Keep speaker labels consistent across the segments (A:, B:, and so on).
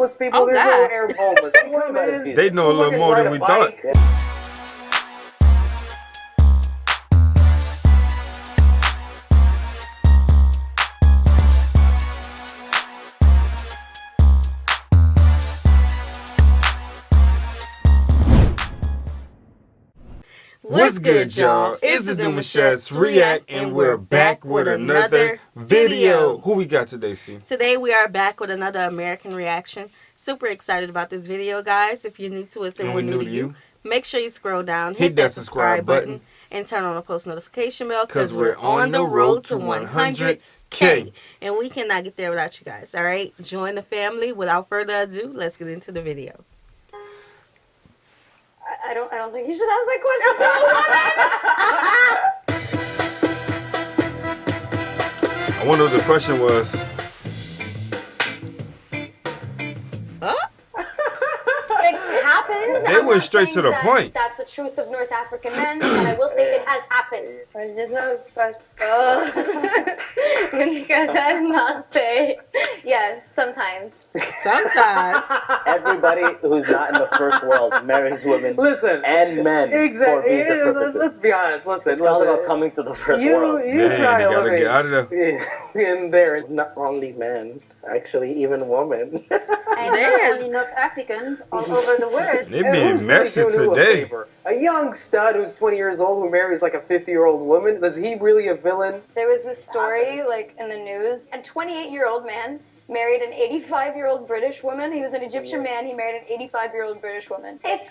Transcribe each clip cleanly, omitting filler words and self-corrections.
A: homeless people. There's no Arab homeless. Come on, man.
B: They know a little more than we thought. What's good, y'all? It's the Demouchets React, and we're back with another video. Who we got today, C?
C: Today we are back with another American reaction. Super excited about this video, guys. If you're new to us and we're new to you, make sure you scroll down, hit that subscribe button, and turn on the post notification bell because we're on the road to 100K. And we cannot get there without you guys, all right? Join the family. Without further ado, let's get into the video.
D: I don't think you should ask that question.
B: I wonder what the question was.
D: It happened.
B: They went straight to the point.
D: That's the truth of North African men, and I will say it has happened. Yes, sometimes.
C: Sometimes.
E: Everybody who's not in the first world marries women and men for visa purposes.
A: Let's be honest.
E: It's all about coming to the first world.
A: You try
B: to get out of
A: there. In there, not only men, actually, even women.
D: And not only North Africans, all over the world.
B: They being messy today.
A: A young stud who's 20 years old who marries like a 50-year-old woman, is he really a villain?
D: There was this story, like, in the news. A 28-year-old man married an 85-year-old British woman. He was an Egyptian man. He married an 85-year-old British woman. It's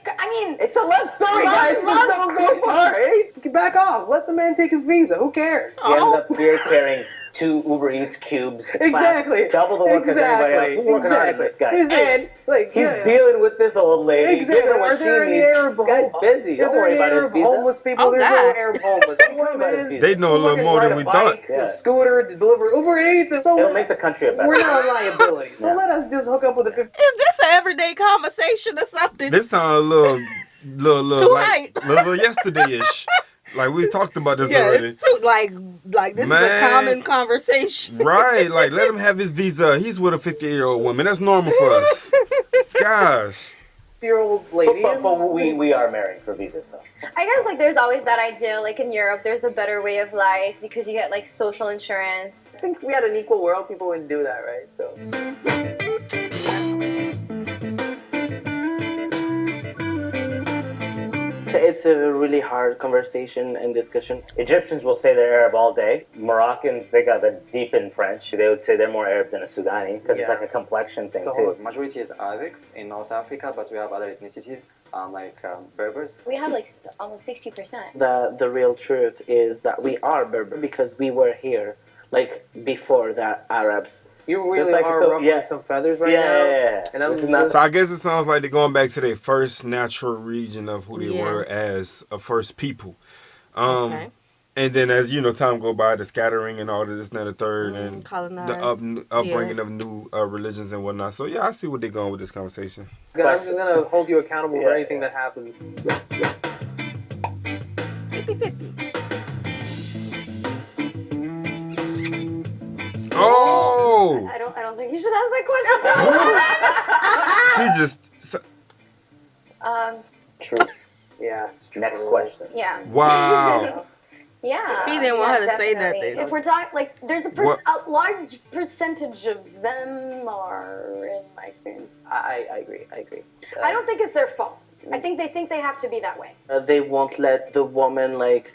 D: a love story, guys.
A: Don't go far. Hey, back off. Let the man take his visa. Who cares?
E: He ends up here carrying 2 Uber Eats cubes.
A: Exactly.
E: Double the work as anybody else. Who's working hard on this guy?
A: And
E: he's dealing with this old lady.
A: Exactly. Are there any Arab
E: This guy's busy. Don't worry about his visa.
A: Homeless people? There's no Arab homeless. Don't worry about his visa.
B: They know a little more than we thought.
A: A scooter to deliver Uber Eats. So
E: it'll make the country a better.
A: We're not a liability. So let us just hook up with a 50.
C: Is this an everyday conversation or something?
B: This sounds a little yesterday-ish. Like we talked about this already.
C: It's too, like this is a common conversation.
B: Right, like let him have his visa. He's with a 50-year-old woman. That's normal for us. Gosh.
A: Year-old lady.
E: But we are married for visa stuff.
D: I guess like there's always that idea, like in Europe, there's a better way of life because you get like social insurance.
A: I think if we had an equal world, people wouldn't do that, right? So.
E: It's a really hard conversation and discussion. Egyptians will say they're Arab all day. Moroccans, they got the deep in French. They would say they're more Arab than a Sudani because it's like a complexion thing too.
F: Majority is Arabic in North Africa, but we have other ethnicities like Berbers.
D: We have like almost 60%.
G: The real truth is that we are Berber because we were here like before the Arabs.
A: You really are ruffling some feathers right now.
E: Yeah.
B: So I guess it sounds like they're going back to their first natural region of who they were as a first people. And then as you know, time go by, the scattering and all this and the third, and the upbringing of new religions and whatnot. So yeah, I see what they're going with this conversation.
A: I'm just going to hold you accountable for anything that happens.
C: 50-50.
B: Oh!
D: I don't think you should ask that question.
B: She just...
E: Truth.
A: Yeah, it's true.
E: Next question.
D: Yeah.
B: Wow.
D: Yeah.
C: He didn't want her to say
D: definitely.
C: nothing.
D: If we're talking, like, there's a large percentage of them are, in my experience.
G: I agree.
D: I don't think it's their fault. I think they have to be that way.
G: They won't let the woman like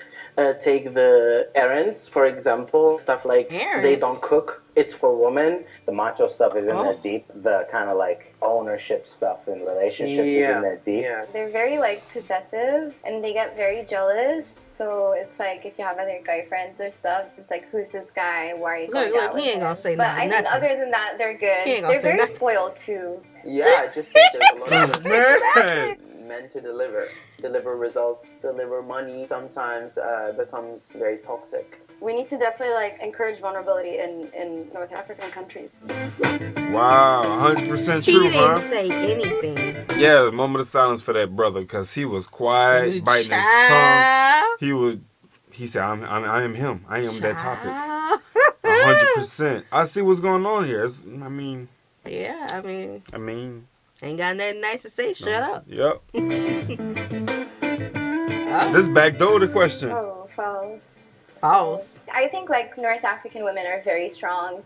G: take the errands, for example, stuff like they don't cook. It's for women.
E: The macho stuff is in that deep. The kind of like ownership stuff in relationships is in that deep.
A: Yeah.
D: They're very like possessive and they get very jealous. So it's like if you have other guy friends or stuff, it's like, who's this guy? Why are you going out with
C: he ain't
D: him?
C: gonna say
D: But
C: nothing.
D: I think other than that, they're good.
C: He ain't gonna
D: They're
C: say
D: very
C: nothing.
D: spoiled too.
G: Yeah, I just think there's a lot of
B: Man.
G: men to deliver results, deliver money. Sometimes becomes very toxic.
D: We need to definitely like encourage vulnerability in North African countries.
B: Wow, 100%
C: He
B: true,
C: didn't
B: huh?
C: say anything.
B: Yeah, moment of silence for that brother because he was quiet, biting his tongue. He said, I am him. I am that topic. 100%. I see what's going on here.
C: Yeah, I mean, ain't got nothing nice to say. Shut up.
B: Yep. This backdoor the question.
D: Oh, false.
C: False.
D: I think like North African women are very strong.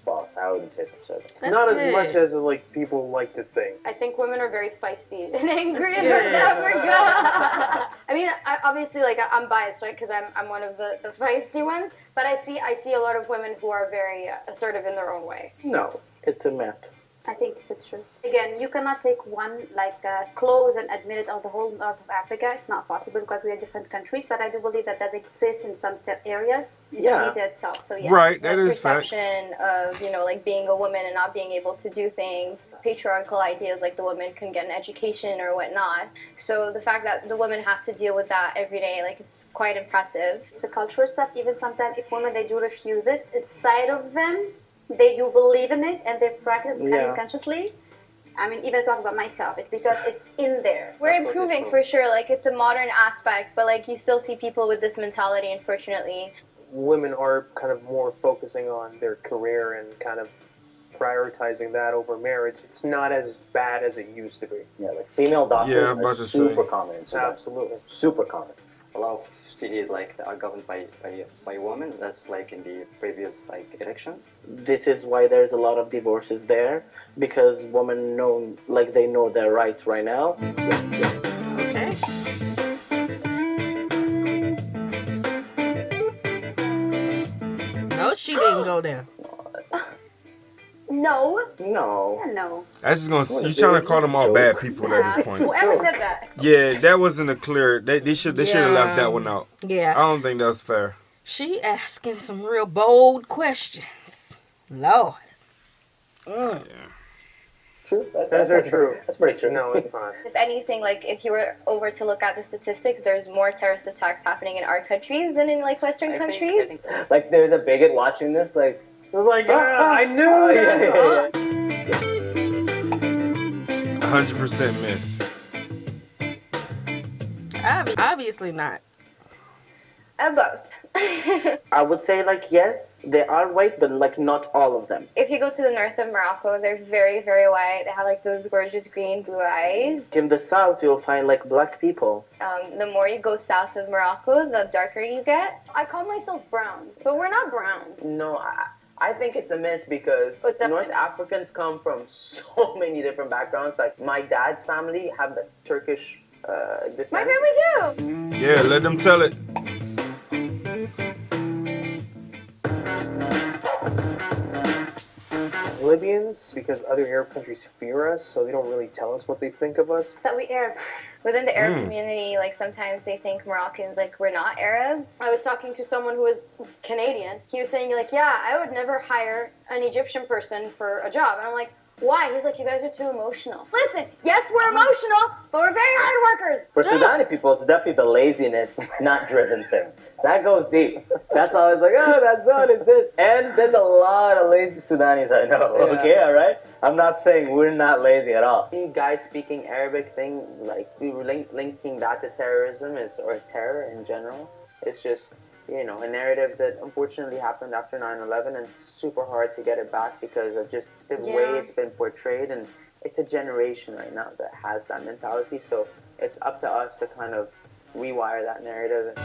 E: False. I wouldn't say so.
A: Not as much as like people like to think.
D: I think women are very feisty and angry in North Africa. I mean, obviously, like I'm biased, right? Because I'm one of the feisty ones. But I see a lot of women who are very assertive in their own way.
G: No, it's a myth.
H: I think it's true. Again, you cannot take one clause and admit it on the whole north of Africa. It's not possible because we are different countries. But I do believe that exists in some areas in Tunisia itself. So yeah,
B: right, that is
D: perception of like being a woman and not being able to do things, patriarchal ideas like the woman can get an education or whatnot. So the fact that the women have to deal with that every day, like it's quite impressive.
H: It's a cultural stuff. Even sometimes if women they do refuse it, it's side of them. They do believe in it and they practice it unconsciously. I mean, even talk about myself, it's because it's in there.
D: We're improving for sure. Like it's a modern aspect, but like you still see people with this mentality, unfortunately.
A: Women are kind of more focusing on their career and kind of prioritizing that over marriage. It's not as bad as it used to be.
E: Yeah, like female doctors are super common.
A: Absolutely.
E: Super common.
F: A lot of cities are governed by women. That's like in the previous elections.
G: This is why there's a lot of divorces there, because women they know their rights right now.
C: Okay. No, she didn't go there.
D: No.
B: That's just gonna. You're trying to call them all bad people at this point.
D: Whoever said that?
B: Yeah, that wasn't a clear. They should have left that one out.
C: Yeah.
B: I don't think that's fair.
C: She asking some real bold questions. Lord.
B: Yeah.
E: True.
A: That's very true.
E: That's pretty true.
A: No, it's not.
D: If anything, like if you were over to look at the statistics, there's more terrorist attacks happening in our countries than in like Western countries.
E: I think so. Like there's a bigot watching this, like.
A: It was like, I knew that.
B: 100% myth.
C: Obviously not.
D: Both.
G: I would say yes, they are white, but not all of them.
D: If you go to the north of Morocco, they're very, very white. They have those gorgeous green blue eyes.
G: In the south, you'll find black people.
D: The more you go south of Morocco, the darker you get. I call myself brown, but we're not brown.
G: No, I think it's a myth because North Africans come from so many different backgrounds. Like my dad's family have the Turkish descent.
D: My family too.
B: Yeah, let them tell it.
A: Libyans, because other Arab countries fear us, so they don't really tell us what they think of us.
D: That we Arab. Within the Arab community, sometimes they think Moroccans, we're not Arabs. I was talking to someone who was Canadian. He was saying, yeah, I would never hire an Egyptian person for a job. And I'm like, why? He's like, you guys are too emotional. Listen, yes, we're emotional, but we're very hard workers.
E: For Sudani people, it's definitely the laziness, not driven thing. That goes deep. That's always that's not is this. And there's a lot of lazy Sudanis I know. Yeah. Okay, all right? I'm not saying we're not lazy at all.
G: The guys speaking Arabic thing, linking that to terrorism or terror in general, it's just, a narrative that unfortunately happened after 9/11, and it's super hard to get it back because of just the way it's been portrayed. And it's a generation right now that has that mentality. So it's up to us to kind of rewire that narrative.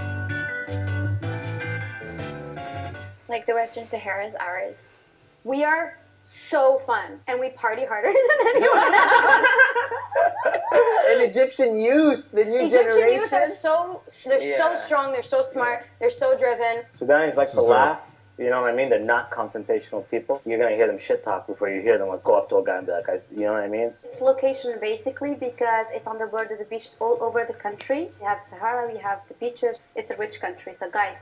D: The Western Sahara is ours. We are so fun, and we party harder than anyone else.
G: And Egyptian youth, the new generation.
D: Egyptian youth are so strong, they're so smart, they're so driven.
E: Sudanis like to laugh, you know what I mean? They're not confrontational people. You're going to hear them shit talk before you hear them go up to a guy and be like, you know what I mean?
H: It's location basically because it's on the border of the beach all over the country. You have Sahara, you have the beaches. It's a rich country, so guys,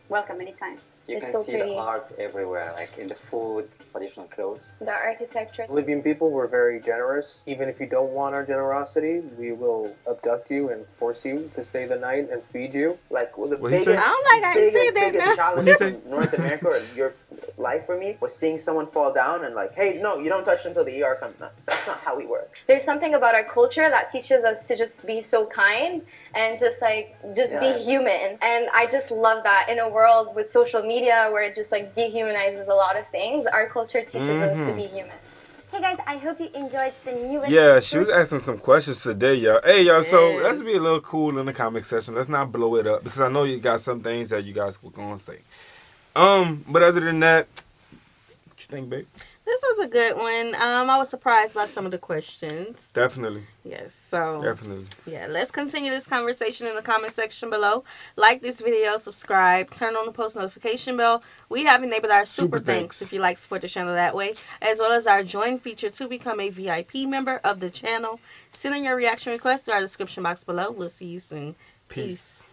H: welcome anytime.
F: You can see the art everywhere, in the food, traditional clothes.
D: The architecture.
A: Libyan people were very generous. Even if you don't want our generosity, we will abduct you and force you to stay the night and feed you.
C: I can say that
E: challenge in North America or your life for me was seeing someone fall down and hey, no, you don't touch until the ER comes. No, that's not how we work.
D: There's something about our culture that teaches us to just be so kind and just be human. And I just love that in a world with social media where it just dehumanizes a lot of things. Our culture teaches us to be human. Hey guys, I hope you enjoyed the newest.
B: Yeah, she was asking some questions today, y'all. Hey, y'all, so let's be a little cool in the comment section. Let's not blow it up because I know you got some things that you guys were going to say. But other than that, what you think, babe?
C: This was a good one. I was surprised by some of the questions.
B: Definitely.
C: Yes, so.
B: Definitely.
C: Yeah, let's continue this conversation in the comment section below. Like this video, subscribe, turn on the post notification bell. We have enabled our super thanks if you like to support the channel that way, as well as our join feature to become a VIP member of the channel. Send in your reaction requests to our description box below. We'll see you soon. Peace.